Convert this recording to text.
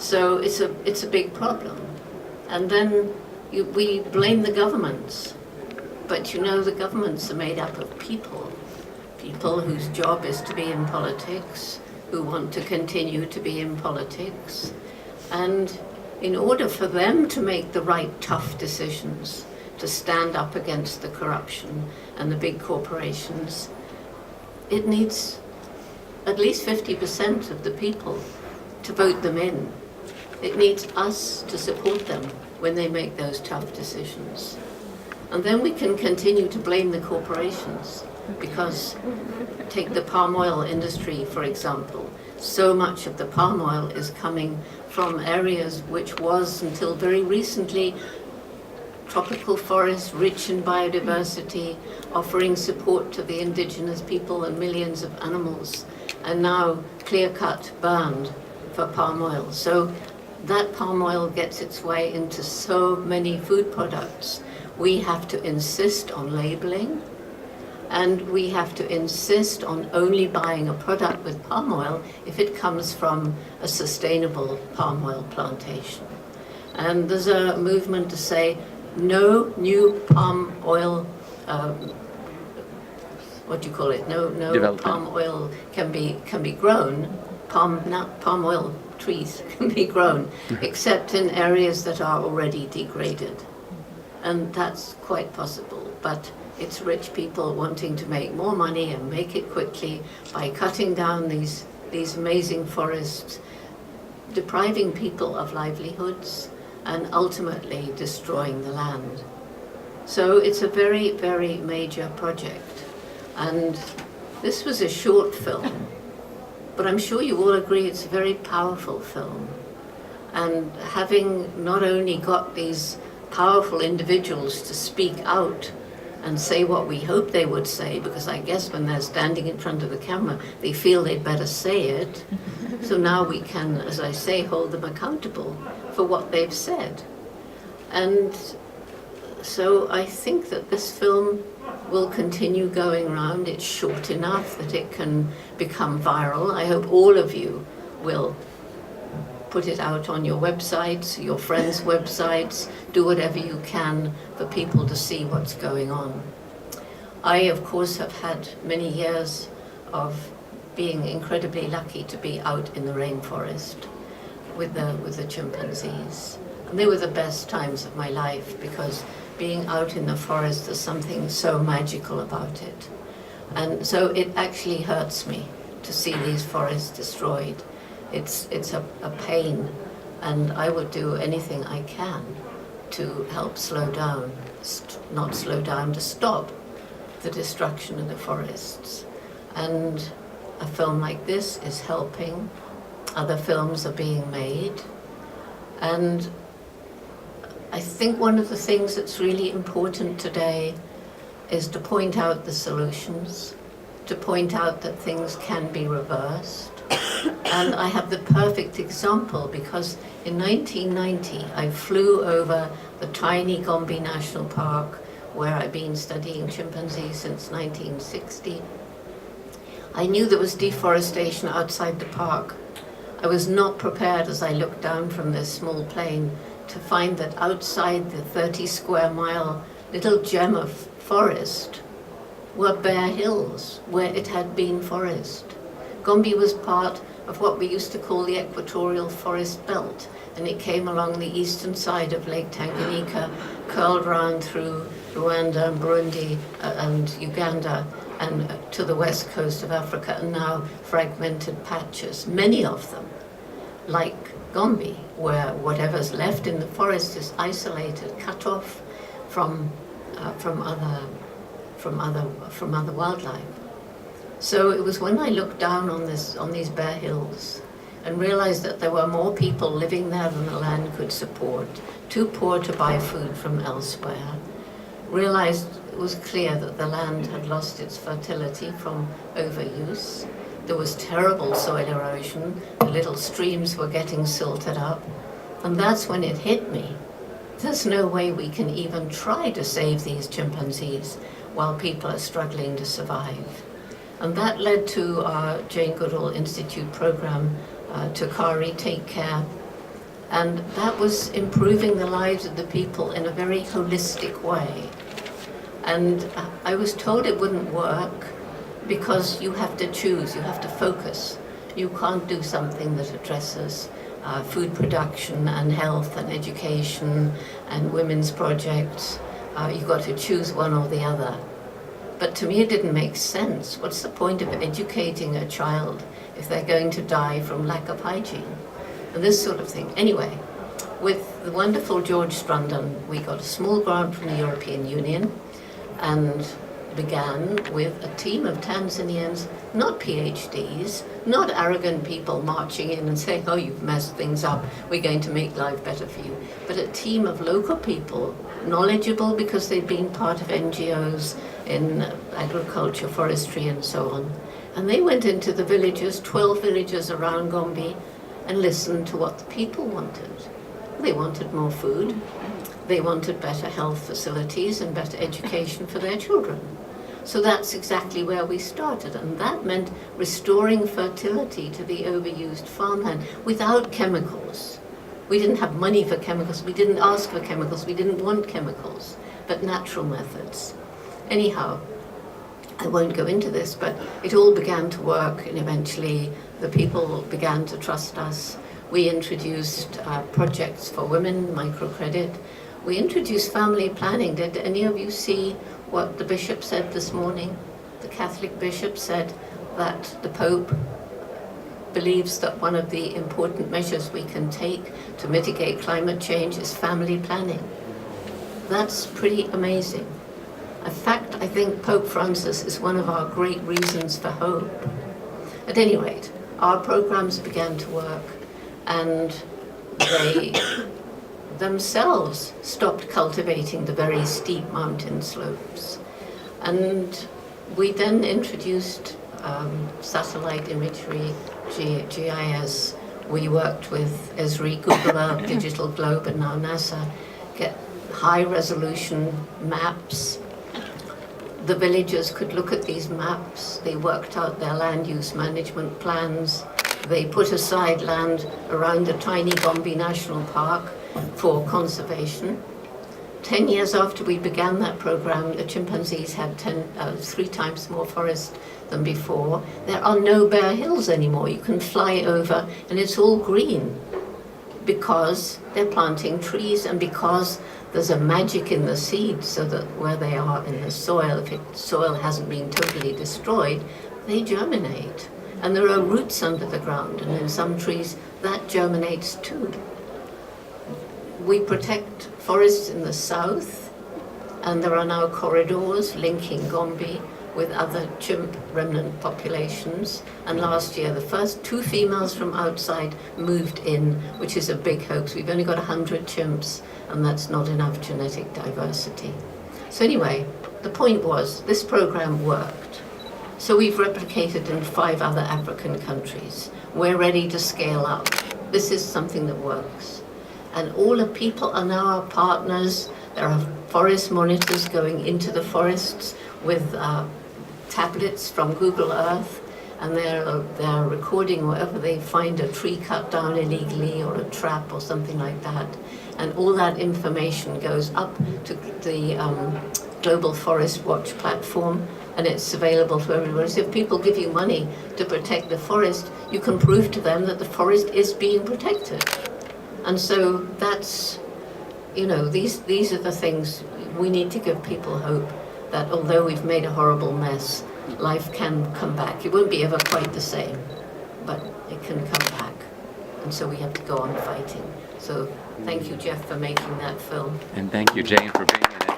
So it's a big problem. And then we blame the governments. But you know, the governments are made up of people whose job is to be in politics, who want to continue to be in politics. And in order for them to make the right tough decisions, to stand up against the corruption and the big corporations, it needs at least 50% of the people to vote them in. It needs us to support them when they make those tough decisions. And then we can continue to blame the corporations, because take the palm oil industry, for example. So much of the palm oil is coming from areas which was, until very recently, tropical forests rich in biodiversity, offering support to the indigenous people and millions of animals, and now clear-cut, burned for palm oil. So that palm oil gets its way into so many food products. We have to insist on labeling, and we have to insist on only buying a product with palm oil if it comes from a sustainable palm oil plantation. And there's a movement to say no new palm oil, what do you call it? No palm oil can be grown. Palm oil trees can be grown, except in areas that are already degraded. And that's quite possible, but it's rich people wanting to make more money and make it quickly by cutting down these amazing forests, depriving people of livelihoods, and ultimately destroying the land. So it's a very, very major project. And this was a short film, but I'm sure you all agree it's a very powerful film. And having not only got these powerful individuals to speak out and say what we hope they would say, because I guess when they're standing in front of the camera, they feel they'd better say it. So now we can, as I say, hold them accountable for what they've said. And so I think that this film will continue going around. It's short enough that it can become viral. I hope all of you will put it out on your websites, your friends' websites, do whatever you can for people to see what's going on. I, of course, have had many years of being incredibly lucky to be out in the rainforest with the chimpanzees. And they were the best times of my life, because being out in the forest, there's something so magical about it. And so it actually hurts me to see these forests destroyed. It's a pain, and I would do anything I can to help slow down, not slow down, to stop the destruction of the forests. And a film like this is helping. Other films are being made. And I think one of the things that's really important today is to point out the solutions, to point out that things can be reversed. And I have the perfect example, because in 1990 I flew over the tiny Gombe National Park, where I've been studying chimpanzees since 1960. I knew there was deforestation outside the park. I was not prepared, as I looked down from this small plane, to find that outside the 30 square mile little gem of forest were bare hills where it had been forest. Gombe was part of what we used to call the equatorial forest belt, and it came along the eastern side of Lake Tanganyika, curled round through Rwanda and Burundi and Uganda and to the west coast of Africa, and now fragmented patches, many of them, like Gombe, where whatever's left in the forest is isolated, cut off from other wildlife. So it was when I looked down on these bare hills and realized that there were more people living there than the land could support, too poor to buy food from elsewhere, realized it was clear that the land had lost its fertility from overuse. There was terrible soil erosion, the little streams were getting silted up, and that's when it hit me. There's no way we can even try to save these chimpanzees while people are struggling to survive. And that led to our Jane Goodall Institute program, Tukari, Take Care, And that was improving the lives of the people in a very holistic way. And I was told it wouldn't work because you have to choose, you have to focus. You can't do something that addresses food production and health and education and women's projects. You've got to choose one or the other. But to me it didn't make sense. What's the point of educating a child if they're going to die from lack of hygiene? And this sort of thing. Anyway, with the wonderful George Strundon, we got a small grant from the European Union and began with a team of Tanzanians, not PhDs, not arrogant people marching in and saying, oh, you've messed things up, we're going to make life better for you, but a team of local people, knowledgeable because they'd been part of NGOs in agriculture, forestry, and so on. And they went into the villages, 12 villages around Gombe, and listened to what the people wanted. They wanted more food. They wanted better health facilities and better education for their children. So that's exactly where we started, and that meant restoring fertility to the overused farmland without chemicals. We didn't have money for chemicals, we didn't ask for chemicals, we didn't want chemicals, but natural methods. Anyhow, I won't go into this, but it all began to work, and eventually the people began to trust us. We introduced projects for women, microcredit. We introduced family planning. Did any of you see what the bishop said this morning? The Catholic bishop said that the Pope believes that one of the important measures we can take to mitigate climate change is family planning. That's pretty amazing. In fact, I think Pope Francis is one of our great reasons for hope. At any rate, our programs began to work, and they themselves stopped cultivating the very steep mountain slopes. And we then introduced satellite imagery, GIS. We worked with Esri, Goodall, Digital Globe, and now NASA, get high-resolution maps. The villagers could look at these maps. They worked out their land use management plans. They put aside land around the tiny Gombe National Park for conservation. 10 years after we began that program, the chimpanzees had 3 times more forest than before. There are no bare hills anymore. You can fly over and it's all green because they're planting trees and because there's a magic in the seeds, so that where they are in the soil, if soil hasn't been totally destroyed, they germinate. And there are roots under the ground, and in some trees that germinates too. We protect forests in the south, and there are now corridors linking Gombe with other chimp remnant populations. And last year, the first 2 females from outside moved in, which is a big hoax. We've only got 100 chimps, and that's not enough genetic diversity. So anyway, the point was, this program worked. So we've replicated in 5 other African countries. We're ready to scale up. This is something that works. And all the people are now our partners. There are forest monitors going into the forests with tablets from Google Earth, and they're recording wherever they find a tree cut down illegally or a trap or something like that. And all that information goes up to the Global Forest Watch platform, and it's available to everyone. So if people give you money to protect the forest, you can prove to them that the forest is being protected. And so that's, these are the things we need to give people hope, that although we've made a horrible mess, life can come back. It won't be ever quite the same, but it can come back. And so we have to go on fighting. So thank you, Jeff, for making that film. And thank you, Jane, for being an